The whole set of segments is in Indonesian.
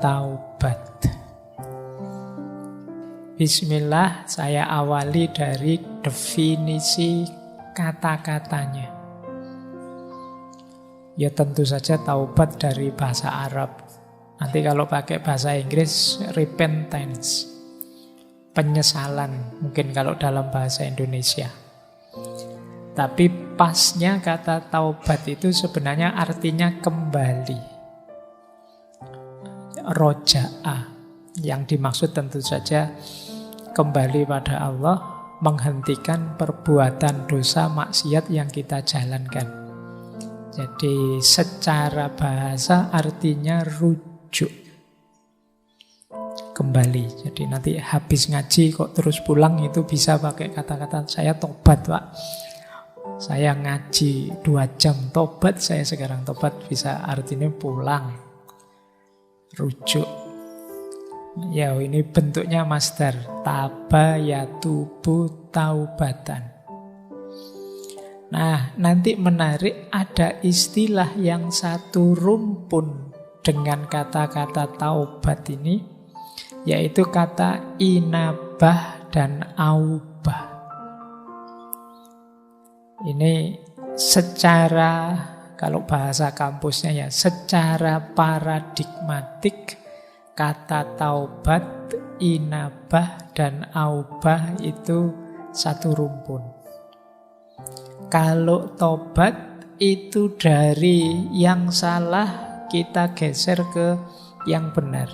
taubat. Bismillah, saya awali dari definisi kata-katanya. Ya tentu saja taubat dari bahasa Arab. Nanti kalau pakai bahasa Inggris, repentance, penyesalan, mungkin kalau dalam bahasa Indonesia. Tapi pasnya kata taubat itu sebenarnya artinya kembali. Roja'a, yang dimaksud tentu saja kembali pada Allah, menghentikan perbuatan dosa maksiat yang kita jalankan. Jadi secara bahasa artinya rujuk, kembali. Jadi nanti habis ngaji kok terus pulang itu bisa pakai kata-kata saya tobat Pak. Saya ngaji 2 jam tobat, saya sekarang tobat, bisa artinya pulang, rujuk. Ya ini bentuknya masdar, taba yatubu taubatan. Nah nanti menarik, ada istilah yang satu rumpun dengan kata-kata taubat ini, yaitu kata inabah dan aubah. Ini secara, kalau bahasa kampusnya ya, secara paradigmatik kata taubat, inabah, dan aubah itu satu rumpun. Kalau tobat itu dari yang salah kita geser ke yang benar.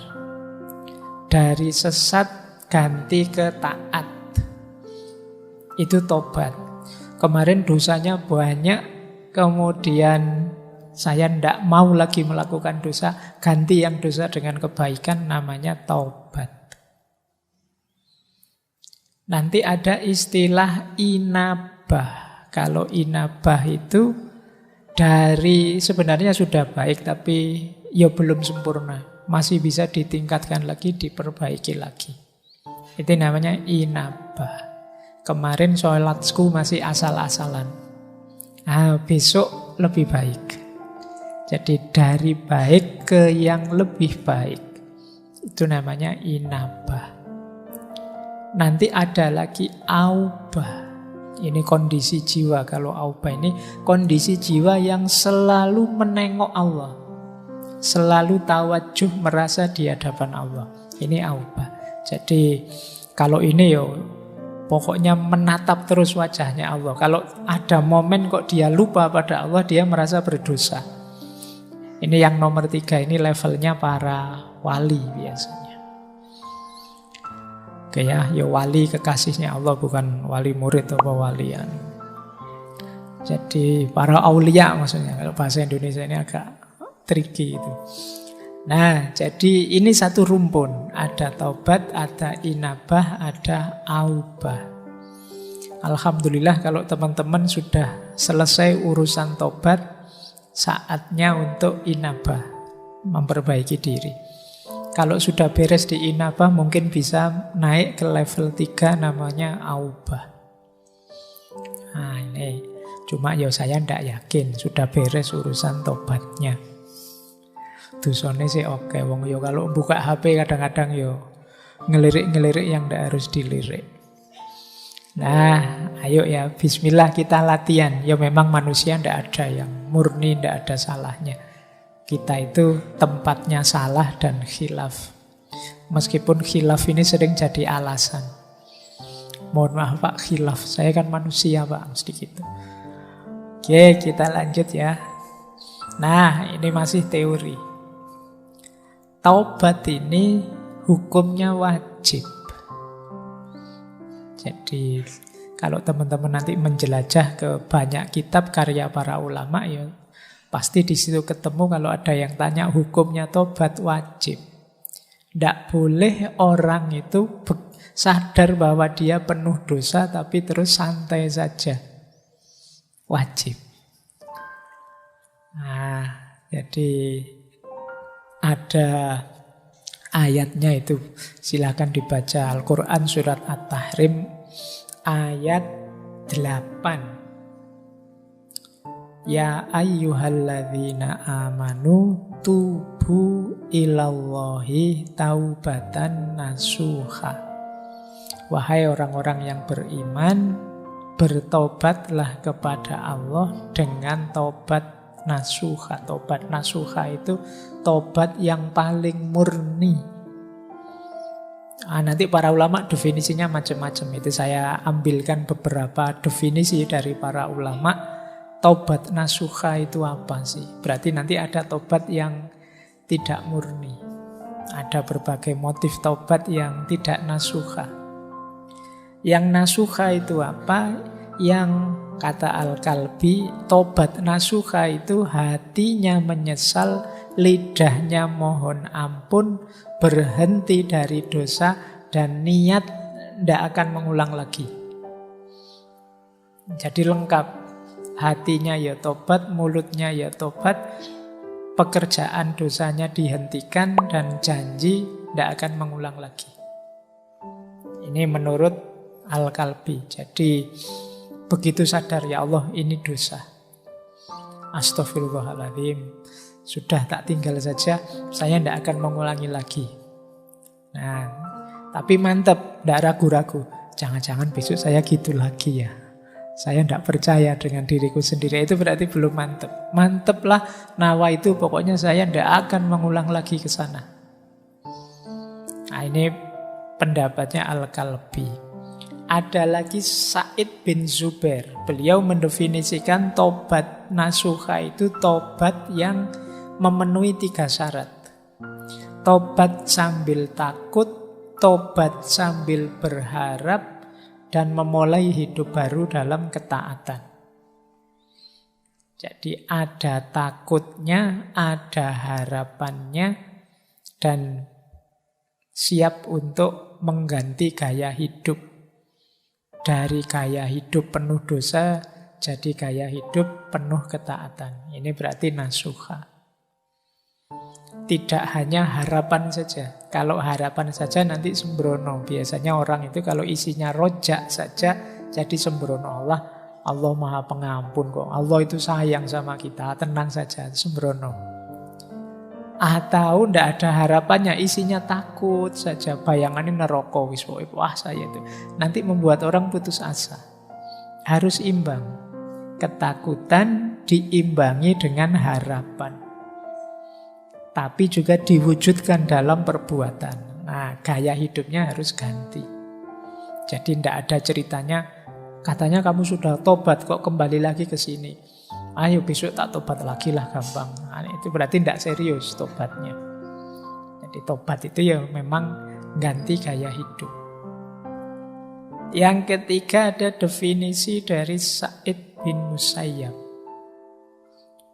Dari sesat ganti ke taat. Itu tobat. Kemarin dosanya banyak, kemudian saya tidak mau lagi melakukan dosa, ganti yang dosa dengan kebaikan, namanya taubat. Nanti ada istilah inabah. Kalau inabah itu dari sebenarnya sudah baik, tapi ya belum sempurna. Masih bisa ditingkatkan lagi, diperbaiki lagi. Itu namanya inabah. Kemarin sholatku masih asal-asalan. Besok lebih baik. Jadi dari baik ke yang lebih baik. Itu namanya inabah. Nanti ada lagi aubah. Ini kondisi jiwa. Kalau aubah ini kondisi jiwa yang selalu menengok Allah. Selalu tawajuh, merasa di hadapan Allah. Ini aubah. Jadi kalau ini pokoknya menatap terus wajahnya Allah. Kalau ada momen kok dia lupa pada Allah, dia merasa berdosa. Ini yang nomor 3, ini levelnya para wali biasanya. Oke ya wali kekasihnya Allah, bukan wali murid atau walian. Jadi para aulia maksudnya, kalau bahasa Indonesia ini agak tricky itu. Nah, jadi ini satu rumpun. Ada taubat, ada inabah, ada aubah. Alhamdulillah kalau teman-teman sudah selesai urusan taubat, saatnya untuk inabah, memperbaiki diri. Kalau sudah beres di inabah, mungkin bisa naik ke level 3, namanya aubah. Nah ini, cuma saya tidak yakin sudah beres urusan taubatnya. Dosane sih oke, wong kalau buka HP kadang-kadang ngelirik-ngelirik yang tidak harus dilirik. Nah, ayo ya, bismillah kita latihan. Memang manusia tidak ada yang murni, tidak ada salahnya. Kita itu tempatnya salah dan khilaf. Meskipun khilaf ini sering jadi alasan. Mohon maaf Pak, khilaf. Saya kan manusia Pak, mesti gitu. Oke, kita lanjut ya. Nah, ini masih teori. Taubat ini hukumnya wajib. Jadi kalau teman-teman nanti menjelajah ke banyak kitab karya para ulama, pasti di situ ketemu kalau ada yang tanya hukumnya taubat wajib. Tidak boleh orang itu sadar bahwa dia penuh dosa tapi terus santai saja. Wajib. Nah, jadi ada ayatnya itu, silakan dibaca Al-Quran surat At-Tahrim ayat 8. Ya ayyuhalladzina amanu tubu ilallahi taubatan nasuha. Wahai orang-orang yang beriman, bertobatlah kepada Allah dengan tobat nasuha. Tobat nasuha itu tobat yang paling murni. Nanti para ulama definisinya macam-macam. Itu saya ambilkan beberapa definisi dari para ulama. Tobat nasuha itu apa sih? Berarti nanti ada tobat yang tidak murni. Ada berbagai motif tobat yang tidak nasuha. Yang nasuha itu apa? Yang kata Al-Kalbi, tobat nasuha itu hatinya menyesal, lidahnya mohon ampun, berhenti dari dosa, dan niat tidak akan mengulang lagi. Jadi lengkap. Hatinya ya tobat, mulutnya ya tobat, pekerjaan dosanya dihentikan, dan janji tidak akan mengulang lagi. Ini menurut Al-Kalbi. Jadi begitu sadar, ya Allah ini dosa, astaghfirullahaladzim, sudah tak tinggal saja, saya tidak akan mengulangi lagi. Nah, tapi mantap, tidak ragu-ragu, jangan-jangan besok saya gitu lagi ya, saya tidak percaya dengan diriku sendiri. Itu berarti belum mantap. Mantaplah nawa itu, pokoknya saya tidak akan mengulang lagi ke sana. Nah, ini pendapatnya Al-Kalbi. Ada lagi Sa'id bin Zubair. Beliau mendefinisikan tobat nasuha itu tobat yang memenuhi 3 syarat. Tobat sambil takut, tobat sambil berharap, dan memulai hidup baru dalam ketaatan. Jadi ada takutnya, ada harapannya, dan siap untuk mengganti gaya hidup. Dari gaya hidup penuh dosa, jadi gaya hidup penuh ketaatan. Ini berarti nasuha. Tidak hanya harapan saja. Kalau harapan saja nanti sembrono. Biasanya orang itu kalau isinya rojak saja jadi sembrono. Allah Maha Pengampun kok. Allah itu sayang sama kita. Tenang saja, sembrono. Atau tidak ada harapannya, isinya takut saja. Bayangannya neraka. Wah saya itu. Nanti membuat orang putus asa. Harus imbang. Ketakutan diimbangi dengan harapan. Tapi juga diwujudkan dalam perbuatan. Nah, gaya hidupnya harus ganti. Jadi tidak ada ceritanya, katanya kamu sudah tobat kok kembali lagi ke sini. Ayo besok tak tobat lagi lah, gampang. Nah, itu berarti tidak serius tobatnya. Jadi tobat itu ya memang ganti gaya hidup. Yang ketiga ada definisi dari Sa'id bin Musayyab.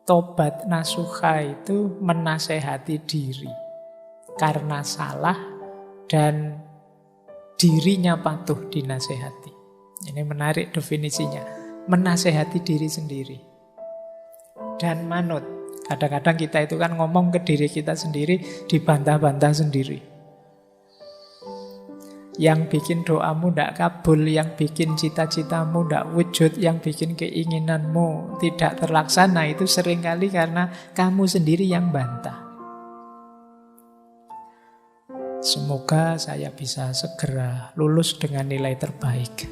Tobat nasuha itu menasehati diri karena salah dan dirinya patuh dinasehati. Ini menarik definisinya. Menasehati diri sendiri. Dan manut. Kadang-kadang kita itu kan ngomong ke diri kita sendiri, dibantah-bantah sendiri. Yang bikin doamu tidak kabul, yang bikin cita-citamu tidak wujud, yang bikin keinginanmu tidak terlaksana, itu seringkali karena kamu sendiri yang bantah. Semoga saya bisa segera lulus dengan nilai terbaik.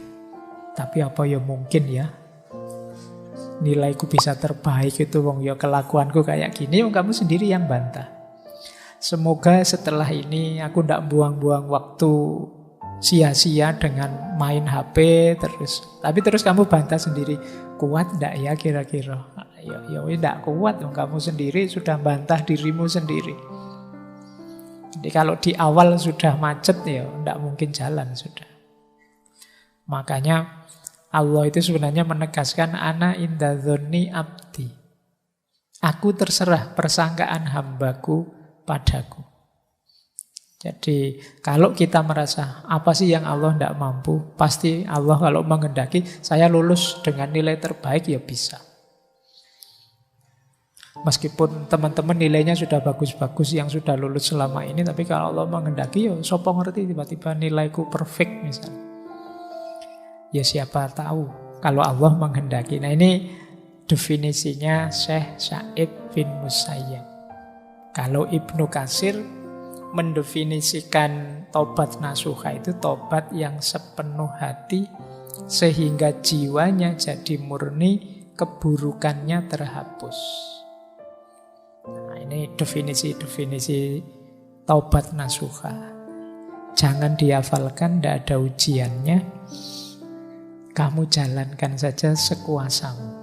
Tapi apa ya mungkin ya, nilaiku bisa terbaik itu wong ya kelakuanku kayak gini, wong kamu sendiri yang bantah. Semoga setelah ini aku tidak buang-buang waktu sia-sia dengan main HP terus. Tapi terus kamu bantah sendiri, kuat tidak ya kira-kira? Ya tidak kuat, kamu sendiri sudah bantah dirimu sendiri. Jadi kalau di awal sudah macet ya tidak mungkin jalan sudah. Makanya Allah itu sebenarnya menegaskan ana inda dzonni abdi. Aku terserah persangkaan hambaku padaku. Jadi kalau kita merasa apa sih yang Allah tidak mampu, pasti Allah kalau menghendaki saya lulus dengan nilai terbaik ya bisa. Meskipun teman-teman nilainya sudah bagus-bagus yang sudah lulus selama ini, tapi kalau Allah menghendaki ya sopo ngerti tiba-tiba nilaiku perfect misalnya. Ya siapa tahu kalau Allah menghendaki. Nah ini definisinya Syekh Sa'id bin Musayyab. Kalau Ibnu Katsir mendefinisikan tobat nasuha itu tobat yang sepenuh hati sehingga jiwanya jadi murni, keburukannya terhapus. Nah, ini definisi-definisi taubat nasuha. Jangan dihafalkan, tidak ada ujiannya. Kamu jalankan saja sekuasamu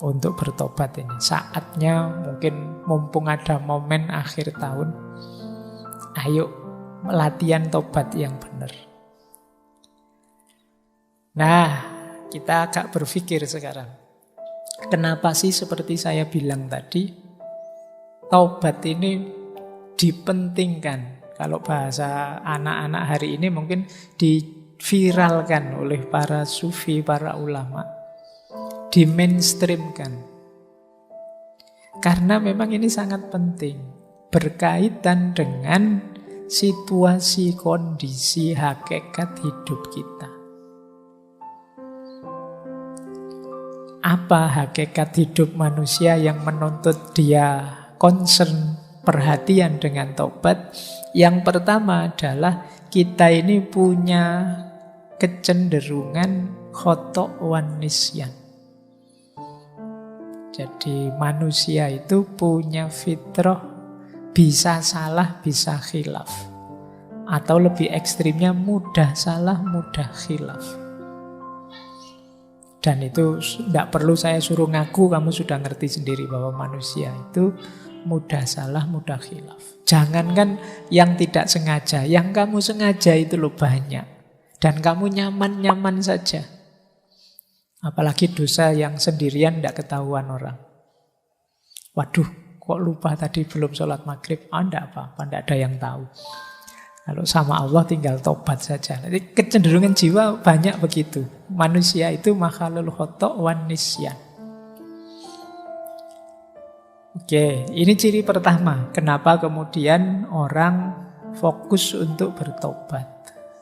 untuk bertobat ini. Saatnya mungkin mumpung ada momen akhir tahun, ayo latihan tobat yang benar. Nah, kita agak berpikir sekarang. Kenapa sih seperti saya bilang tadi, taubat ini dipentingkan. Kalau bahasa anak-anak hari ini mungkin diviralkan oleh para sufi, para ulama. Di-mainstreamkan. Karena memang ini sangat penting. Berkaitan dengan situasi, kondisi, hakikat hidup kita. Apa hakikat hidup manusia yang menuntut dia concern, perhatian dengan taubat? Yang pertama adalah kita ini punya kecenderungan khoto' wan nisyan. Jadi manusia itu punya fitrah bisa salah, bisa khilaf. Atau lebih ekstrimnya mudah salah, mudah khilaf. Dan itu tidak perlu saya suruh ngaku, kamu sudah ngerti sendiri bahwa manusia itu mudah salah, mudah khilaf. Jangankan yang tidak sengaja, yang kamu sengaja itu loh banyak. Dan kamu nyaman-nyaman saja. Apalagi dosa yang sendirian tidak ketahuan orang. Waduh, kok lupa tadi belum sholat maghrib? Tidak apa-apa, tidak ada yang tahu. Kalau sama Allah tinggal tobat saja. Jadi kecenderungan jiwa banyak begitu. Manusia itu makhluk khoto' wan nisyan. Oke, ini ciri pertama. Kenapa kemudian orang fokus untuk bertobat?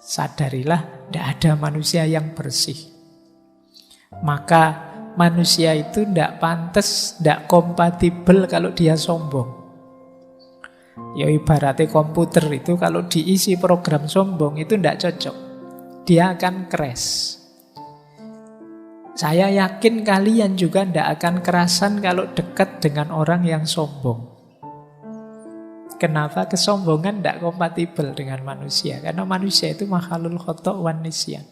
Sadarilah, tidak ada manusia yang bersih. Maka manusia itu tidak pantas, tidak kompatibel kalau dia sombong. Ya ibaratnya komputer itu kalau diisi program sombong itu tidak cocok. Dia akan crash. Saya yakin kalian juga tidak akan kerasan kalau dekat dengan orang yang sombong. Kenapa? Kesombongan tidak kompatibel dengan manusia. Karena manusia itu makhluk khoto' wan nisyan.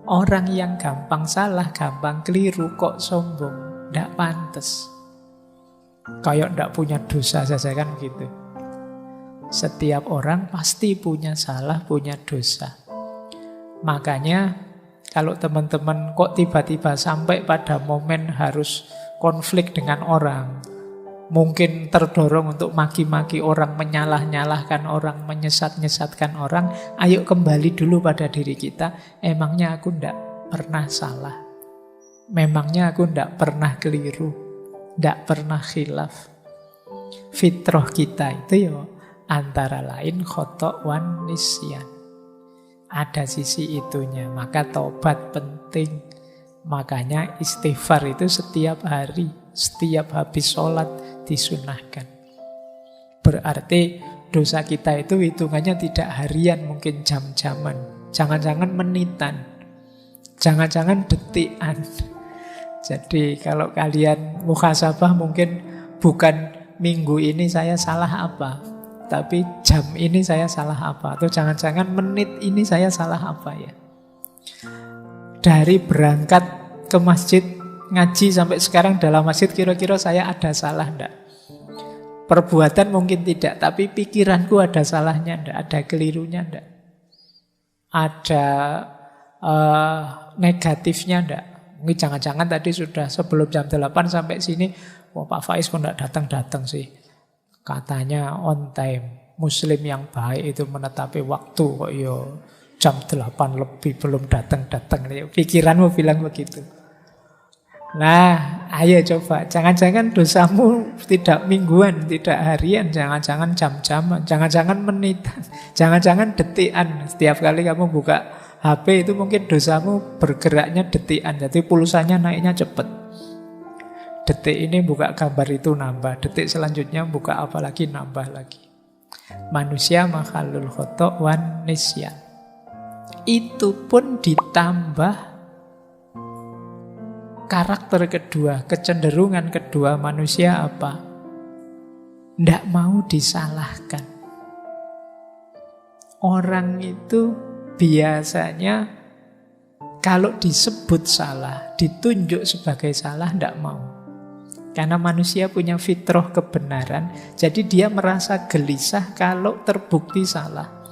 Orang yang gampang salah, gampang keliru kok sombong, tidak pantas. Kayak tidak punya dosa saja kan gitu. Setiap orang pasti punya salah, punya dosa. Makanya kalau teman-teman kok tiba-tiba sampai pada momen harus konflik dengan orang, mungkin terdorong untuk maki-maki orang, menyalah-nyalahkan orang, menyesat-nyesatkan orang, ayo kembali dulu pada diri kita. Emangnya aku tidak pernah salah? Memangnya aku tidak pernah keliru? Tidak pernah khilaf? Fitrah kita itu ya antara lain khoto' wan nisyan. Ada sisi itunya, maka taubat penting. Makanya istighfar itu setiap hari, setiap habis sholat disunahkan. Berarti dosa kita itu hitungannya tidak harian, mungkin jam-jaman. Jangan-jangan menitan. Jangan-jangan detikan. Jadi kalau kalian muhasabah mungkin bukan minggu ini saya salah apa, tapi jam ini saya salah apa, atau jangan-jangan menit ini saya salah apa ya. Dari berangkat ke masjid ngaji sampai sekarang dalam masjid kira-kira saya ada salah enggak? Perbuatan mungkin tidak, tapi pikiranku ada salahnya enggak? Ada kelirunya enggak? Ada negatifnya enggak? Mungkin jangan-jangan tadi sudah sebelum jam 8 sampai sini, wah Pak Faiz kok enggak datang-datang sih? Katanya on time. Muslim yang baik itu menetapi waktu kok yo jam 8 lebih belum datang-datang. Pikiranmu bilang begitu. Nah, ayo coba. Jangan-jangan dosamu tidak mingguan, tidak harian. Jangan-jangan jam-jaman. Jangan-jangan menitan. Jangan-jangan detikan. Setiap kali kamu buka HP itu mungkin dosamu bergeraknya detikan. Jadi pulsanya naiknya cepat. Detik ini buka gambar itu nambah, detik selanjutnya buka apa lagi nambah lagi. Manusia makhluk khoto' wan nisyan. Itu pun ditambah karakter kedua, kecenderungan kedua manusia apa? Tidak mau disalahkan. Orang itu biasanya kalau disebut salah, ditunjuk sebagai salah, tidak mau. Karena manusia punya fitrah kebenaran, jadi dia merasa gelisah kalau terbukti salah.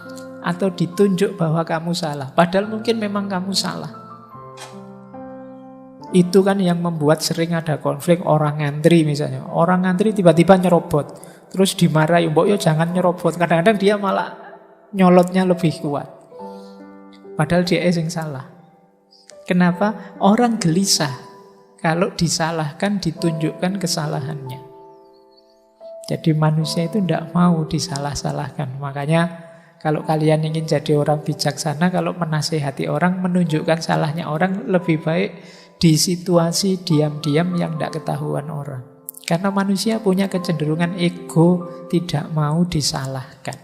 Atau ditunjuk bahwa kamu salah, padahal mungkin memang kamu salah. Itu kan yang membuat sering ada konflik orang ngantri misalnya. Orang ngantri tiba-tiba nyerobot, terus dimarahi, mbok yo jangan nyerobot. Kadang-kadang dia malah nyolotnya lebih kuat. Padahal dia yang salah. Kenapa? Orang gelisah kalau disalahkan, ditunjukkan kesalahannya. Jadi manusia itu tidak mau disalah-salahkan. Makanya kalau kalian ingin jadi orang bijaksana, kalau menasehati orang, menunjukkan salahnya orang, lebih baik di situasi diam-diam yang tidak ketahuan orang. Karena manusia punya kecenderungan ego, tidak mau disalahkan.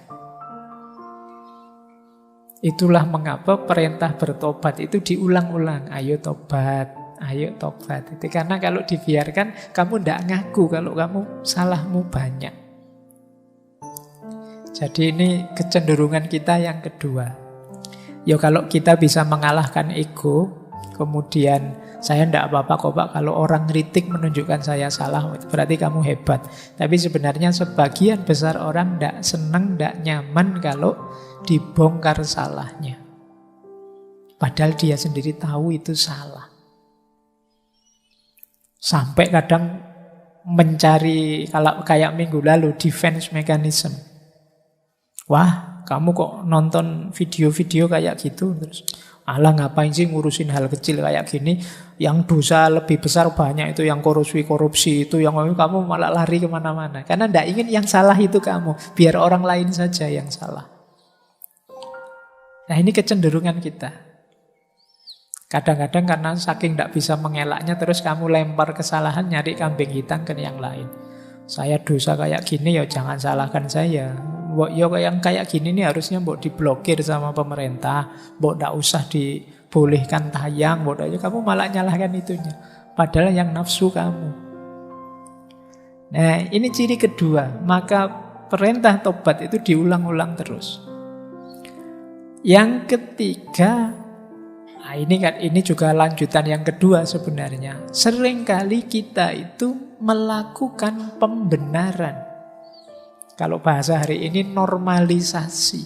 Itulah mengapa perintah bertobat itu diulang-ulang. Ayo tobat. Ayo tobat. Itu karena kalau dibiarkan kamu tidak ngaku kalau kamu salahmu banyak. Jadi ini kecenderungan kita yang kedua. Ya kalau kita bisa mengalahkan ego, kemudian saya tidak apa-apa kok Pak kalau orang kritik menunjukkan saya salah, berarti kamu hebat. Tapi sebenarnya sebagian besar orang tidak senang, tidak nyaman kalau dibongkar salahnya. Padahal dia sendiri tahu itu salah. Sampai kadang mencari, kalau kayak minggu lalu, defense mechanism. Wah, kamu kok nonton video-video kayak gitu? Terus, alah ngapain sih ngurusin hal kecil kayak gini? Yang dosa lebih besar banyak itu, yang korupsi itu, yang kamu malah lari kemana-mana. Karena tidak ingin yang salah itu kamu, biar orang lain saja yang salah. Nah ini kecenderungan kita. Kadang-kadang karena saking tidak bisa mengelaknya, terus kamu lempar kesalahan, nyari kambing hitam ke yang lain. Saya dosa kayak gini, ya jangan salahkan saya. Ya yang kayak gini nih harusnya mbok diblokir sama pemerintah, mbok tidak usah dibolehkan tayang, mbok kamu malah nyalahkan itunya. Padahal yang nafsu kamu. Nah ini ciri kedua, maka perintah tobat itu diulang-ulang terus. Yang ketiga, nah ini juga lanjutan yang kedua sebenarnya. Seringkali kita itu melakukan pembenaran. Kalau bahasa hari ini normalisasi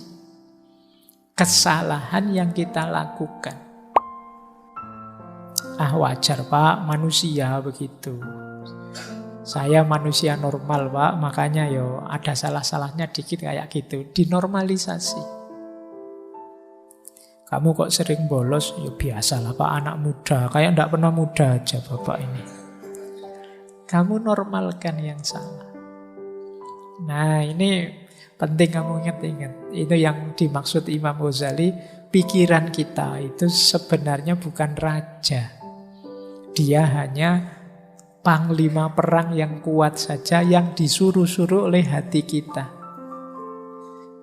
kesalahan yang kita lakukan. Ah wajar Pak, manusia begitu. Saya manusia normal Pak, makanya yo ada salah-salahnya dikit kayak gitu. Dinormalisasi. Kamu kok sering bolos? Ya biasalah Pak, anak muda. Kayak tidak pernah muda aja Bapak ini. Kamu normalkan yang salah. Nah ini penting kamu ingat-ingat. Itu yang dimaksud Imam Ghazali. Pikiran kita itu sebenarnya bukan raja. Dia hanya panglima perang yang kuat saja, yang disuruh-suruh oleh hati kita.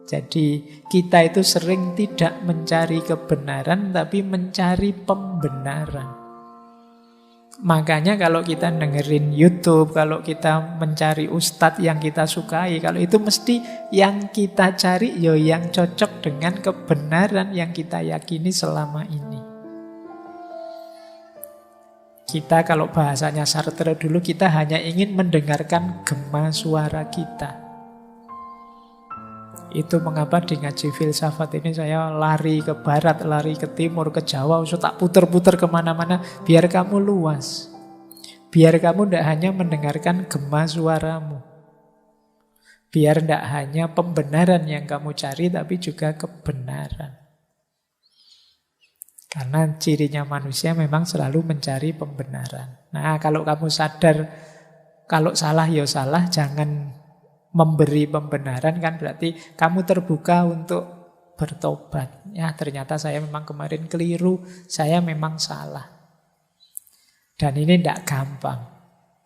Jadi kita itu sering tidak mencari kebenaran, tapi mencari pembenaran. Makanya kalau kita dengerin YouTube, kalau kita mencari ustadz yang kita sukai, kalau itu mesti yang kita cari ya yang cocok dengan kebenaran yang kita yakini selama ini. Kita kalau bahasanya Sartre dulu, kita hanya ingin mendengarkan gema suara kita. Itu mengapa di ngaji filsafat ini saya lari ke barat, lari ke timur, ke Jawa, usah tak puter-puter kemana-mana, biar kamu luas. Biar kamu tidak hanya mendengarkan gema suaramu. Biar tidak hanya pembenaran yang kamu cari, tapi juga kebenaran. Karena cirinya manusia memang selalu mencari pembenaran. Nah kalau kamu sadar, kalau salah ya salah, jangan memberi pembenaran, kan berarti kamu terbuka untuk bertobat. Ya ternyata saya memang kemarin keliru, saya memang salah. Dan ini tidak gampang.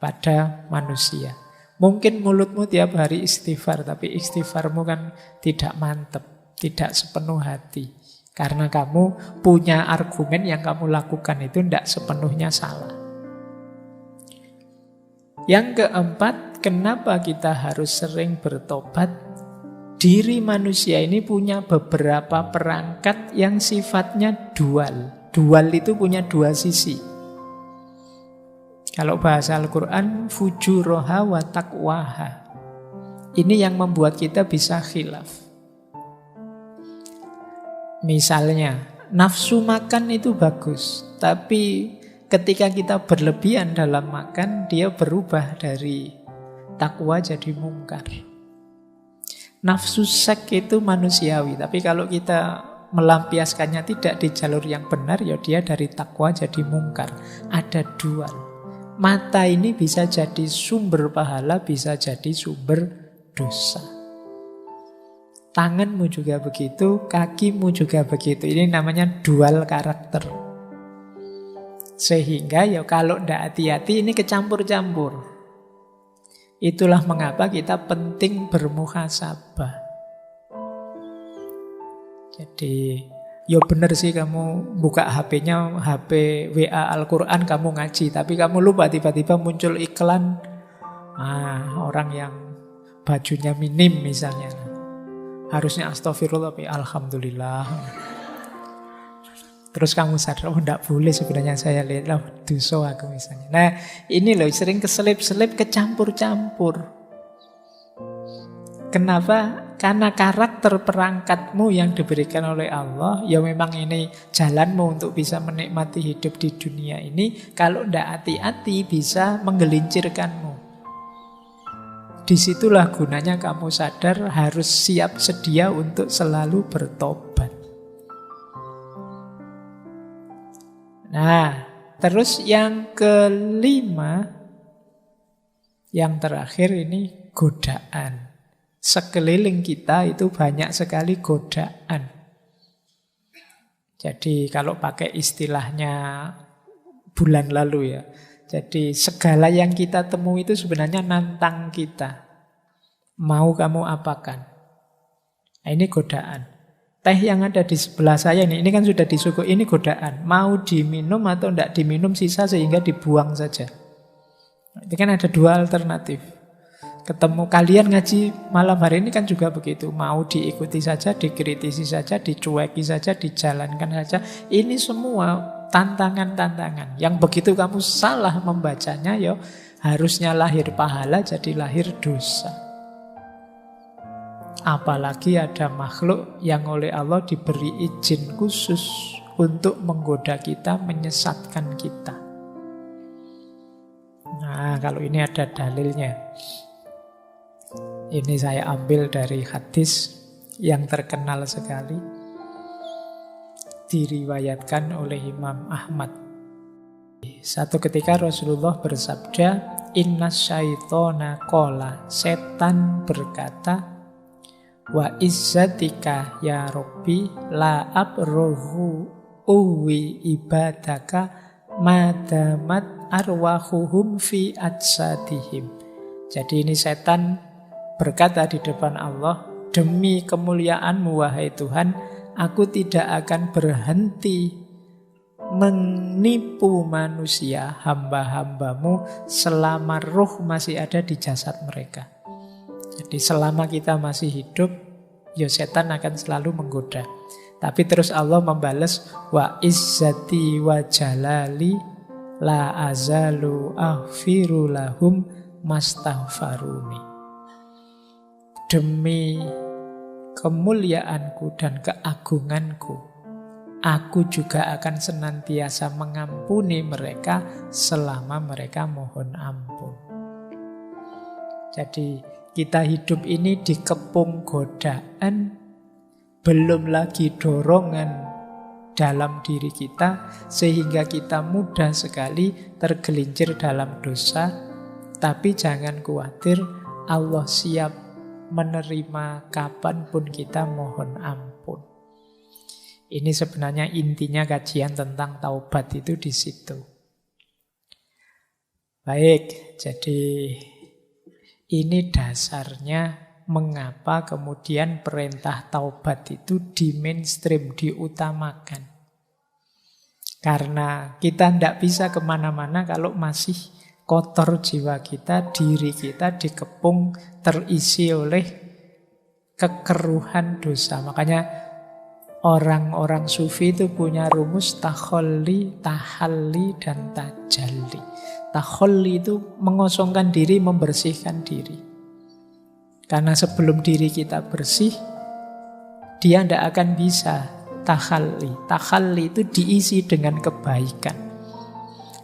pada manusia. Mungkin mulutmu tiap hari istighfar, tapi istighfarmu kan tidak mantep, tidak sepenuh hati. Karena kamu punya argumen yang kamu lakukan itu tidak sepenuhnya salah. Yang keempat, kenapa kita harus sering bertobat? Diri manusia ini punya beberapa perangkat yang sifatnya dual. Dual itu punya dua sisi. Kalau bahasa Al-Quran, fujuroha wa taqwaha. Ini yang membuat kita bisa khilaf. Misalnya, nafsu makan itu bagus, tapi ketika kita berlebihan dalam makan, dia berubah dari takwa jadi mungkar. Nafsu seks itu manusiawi, tapi kalau kita melampiaskannya tidak di jalur yang benar, ya dia dari takwa jadi mungkar. Ada dual. Mata ini bisa jadi sumber pahala, bisa jadi sumber dosa. Tanganmu juga begitu, kakimu juga begitu. Ini namanya dual karakter. Sehingga ya kalau tidak hati-hati ini kecampur-campur. Itulah mengapa kita penting bermuhasabah. Jadi, ya benar sih kamu buka HP-nya, HP WA Al-Quran kamu ngaji, tapi kamu lupa tiba-tiba muncul iklan orang yang bajunya minim misalnya. Harusnya astagfirullah, tapi alhamdulillah. Terus kamu sadar, tidak boleh sebenarnya saya lihat, dosa aku misalnya. Nah, ini loh sering keselip-selip, kecampur-campur. Kenapa? Karena karakter perangkatmu yang diberikan oleh Allah, ya memang ini jalanmu untuk bisa menikmati hidup di dunia ini. Kalau tidak hati-hati bisa menggelincirkanmu. Disitulah gunanya kamu sadar harus siap sedia untuk selalu bertobat. Nah, terus yang kelima, yang terakhir ini godaan. Sekeliling kita itu banyak sekali godaan. Jadi kalau pakai istilahnya bulan lalu ya. Jadi segala yang kita temui itu sebenarnya nantang kita. Mau kamu apakan? Nah, ini godaan. Teh yang ada di sebelah saya ini kan sudah disuguh, ini godaan. Mau diminum atau tidak diminum sisa sehingga dibuang saja. Ini kan ada dua alternatif. Ketemu kalian ngaji malam hari ini kan juga begitu. Mau diikuti saja, dikritisi saja, dicueki saja, dijalankan saja. Ini semua tantangan-tantangan. Yang begitu kamu salah membacanya, ya harusnya lahir pahala jadi lahir dosa. Apalagi ada makhluk yang oleh Allah diberi izin khusus untuk menggoda kita, menyesatkan kita. Nah, kalau ini ada dalilnya. Ini saya ambil dari hadis yang terkenal sekali, diriwayatkan oleh Imam Ahmad. Satu ketika Rasulullah bersabda, "Inna syaitona qala," setan berkata, "Wa izzatika ya Rabbi la abrohu uwi ibadaka madamat arwahuhum fi ajsadihim." Jadi ini setan berkata di depan Allah, "Demi kemuliaan-Mu wahai Tuhan, aku tidak akan berhenti menipu manusia, hamba-hamba-Mu, selama roh masih ada di jasad mereka." Jadi selama kita masih hidup, ya setan akan selalu menggoda. Tapi terus Allah membalas, "Wa izzati wa jalali la azalu aghfiru lahum mastaghfaruni." Demi kemuliaanku dan keagunganku, aku juga akan senantiasa mengampuni mereka selama mereka mohon ampun. Jadi kita hidup ini dikepung godaan, belum lagi dorongan dalam diri kita, sehingga kita mudah sekali tergelincir dalam dosa. Tapi jangan khawatir, Allah siap menerima kapanpun kita mohon ampun. Ini sebenarnya intinya kajian tentang taubat itu di situ. Baik, jadi ini dasarnya mengapa kemudian perintah taubat itu di mainstream, diutamakan. Karena kita tidak bisa kemana-mana kalau masih kotor jiwa kita, diri kita dikepung, terisi oleh kekeruhan dosa. Makanya orang-orang sufi itu punya rumus takholli, tahalli, dan tajalli. Takholli itu mengosongkan diri, membersihkan diri. Karena sebelum diri kita bersih, dia tidak akan bisa takhalli. Takhalli itu diisi dengan kebaikan.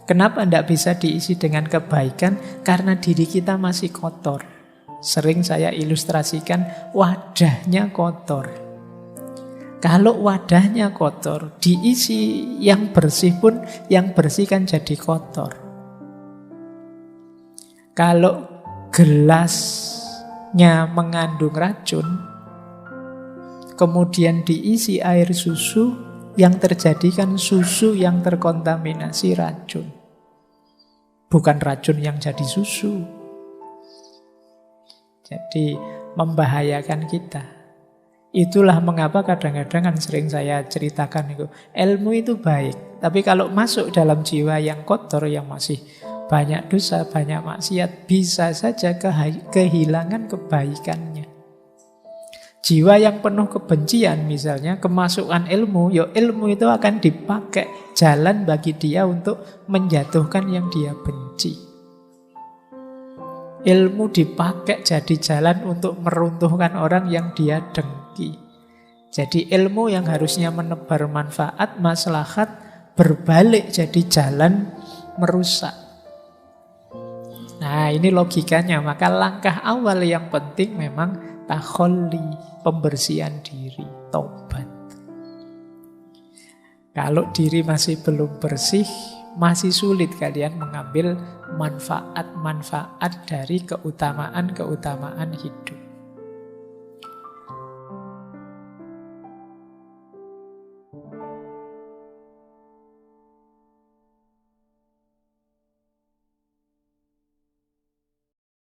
Kenapa tidak bisa diisi dengan kebaikan? Karena diri kita masih kotor. Sering saya ilustrasikan, wadahnya kotor. Kalau wadahnya kotor, diisi yang bersih pun, yang bersih kan jadi kotor. Kalau gelasnya mengandung racun, kemudian diisi air susu, yang terjadi kan susu yang terkontaminasi racun. Bukan racun yang jadi susu. Jadi membahayakan kita. Itulah mengapa kadang-kadang kan sering saya ceritakan itu, ilmu itu baik, tapi kalau masuk dalam jiwa yang kotor, yang masih banyak dosa, banyak maksiat, bisa saja kehilangan kebaikannya. Jiwa yang penuh kebencian misalnya, kemasukan ilmu, ya ilmu itu akan dipakai jalan bagi dia untuk menjatuhkan yang dia benci. Ilmu dipakai jadi jalan untuk meruntuhkan orang yang dia dengki. Jadi ilmu yang harusnya menebar manfaat, maslahat, berbalik jadi jalan merusak. Nah, ini logikanya. Maka langkah awal yang penting memang takholli, pembersihan diri, taubat. Kalau diri masih belum bersih, masih sulit kalian mengambil manfaat-manfaat dari keutamaan-keutamaan hidup.